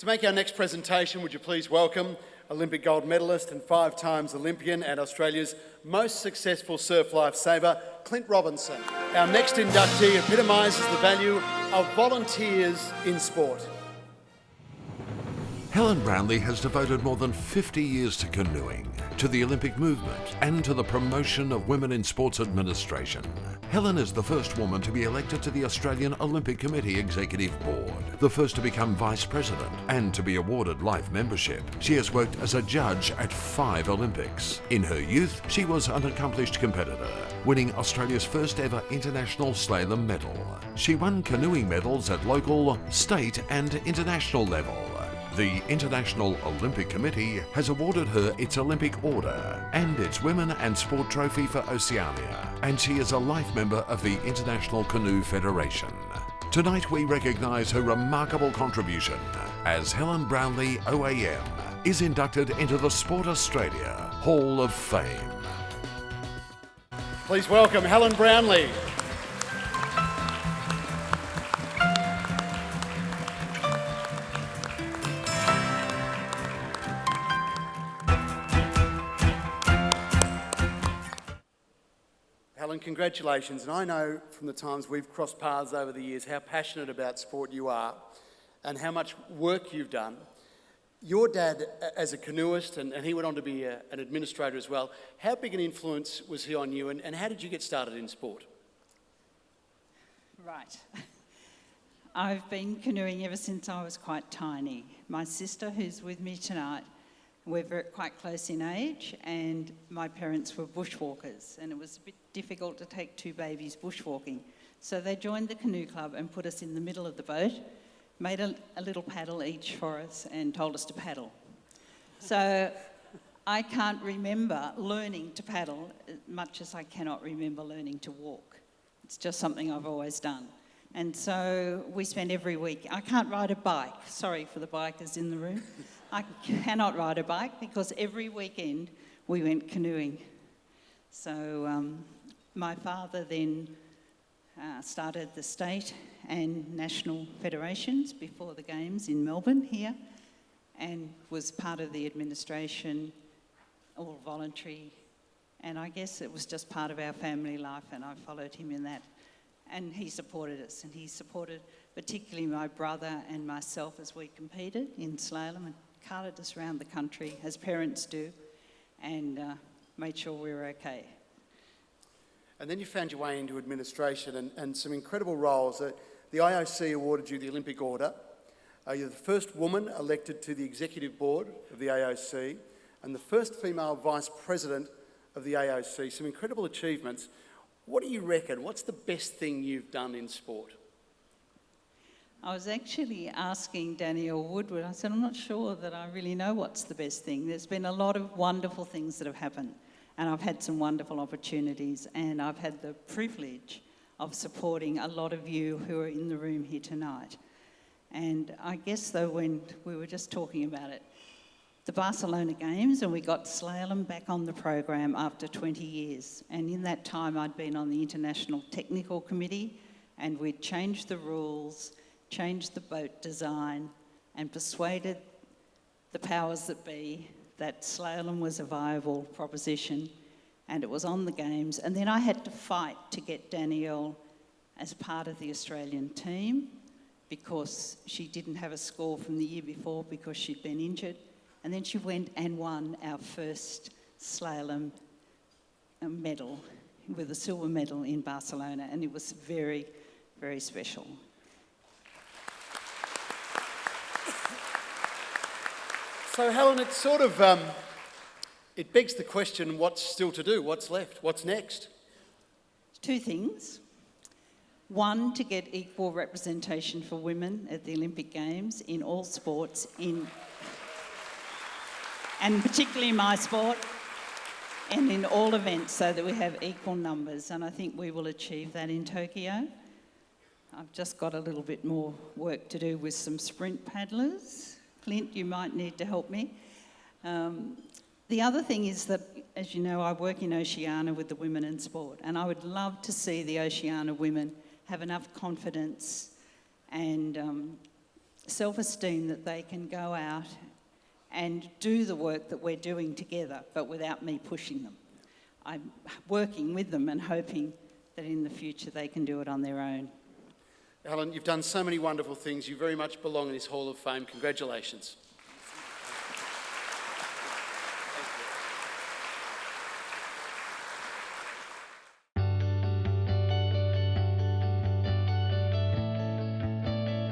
To make our next presentation, would you please welcome Olympic gold medalist and 5 times Olympian and Australia's most successful surf lifesaver, Clint Robinson. Our next inductee epitomises the value of volunteers in sport. Helen Brownlee has devoted more than 50 years to canoeing, to the Olympic movement, and to the promotion of women in sports administration. Helen is the first woman to be elected to the Australian Olympic Committee Executive Board, the first to become Vice President, and to be awarded life membership. She has worked as a judge at 5 Olympics. In her youth, she was an accomplished competitor, winning Australia's first ever international slalom medal. She won canoeing medals at local, state, and international level. The International Olympic Committee has awarded her its Olympic Order and its Women and Sport Trophy for Oceania, and she is a life member of the International Canoe Federation. Tonight we recognise her remarkable contribution as Helen Brownlee OAM is inducted into the Sport Australia Hall of Fame. Please welcome Helen Brownlee. Helen, congratulations. And I know from the times we've crossed paths over the years how passionate about sport you are and how much work you've done. Your dad, as a canoeist, and he went on to be an administrator as well, how big an influence was he on you, and how did you get started in sport? Right. I've been canoeing ever since I was quite tiny. My sister, who's with me tonight, we're quite close in age, and my parents were bushwalkers, and it was a bit difficult to take 2 babies bushwalking. So they joined the canoe club and put us in the middle of the boat, made a little paddle each for us and told us to paddle. So I can't remember learning to paddle as much as I cannot remember learning to walk. It's just something I've always done. And so we spend every week. I can't ride a bike. Sorry for the bikers in the room. I cannot ride a bike because every weekend we went canoeing. So my father then started the state and national federations before the Games in Melbourne here, and was part of the administration, all voluntary. And I guess it was just part of our family life, and I followed him in that. And he supported us, and he supported particularly my brother and myself as we competed in slalom and carted us around the country, as parents do, and made sure we were okay. And then you found your way into administration and some incredible roles. The IOC awarded you the Olympic Order. You're the first woman elected to the Executive Board of the AOC and the first female Vice President of the AOC. Some incredible achievements. What do you reckon? What's the best thing you've done in sport? I was actually asking Danielle Woodward, I said, I'm not sure that I really know what's the best thing. There's been a lot of wonderful things that have happened, and I've had some wonderful opportunities, and I've had the privilege of supporting a lot of you who are in the room here tonight. And I guess, though, when we were just talking about it, the Barcelona Games, and we got slalom back on the program after 20 years. And in that time, I'd been on the International Technical Committee, and we'd changed the rules, changed the boat design, and persuaded the powers that be that slalom was a viable proposition, and it was on the Games. And then I had to fight to get Danielle as part of the Australian team because she didn't have a score from the year before because she'd been injured. And then she went and won our first slalom medal with a silver medal in Barcelona, and it was very, very special. So Helen, it's sort of, it begs the question, what's still to do? What's left? What's next? 2 things. 1, to get equal representation for women at the Olympic Games in all sports, and particularly my sport, and in all events, so that we have equal numbers. And I think we will achieve that in Tokyo. I've just got a little bit more work to do with some sprint paddlers. Clint, you might need to help me. The other thing is that, as you know, I work in Oceania with the women in sport, and I would love to see the Oceania women have enough confidence and self-esteem that they can go out and do the work that we're doing together, but without me pushing them. I'm working with them and hoping that in the future they can do it on their own. Helen, you've done so many wonderful things. You very much belong in this Hall of Fame. Congratulations.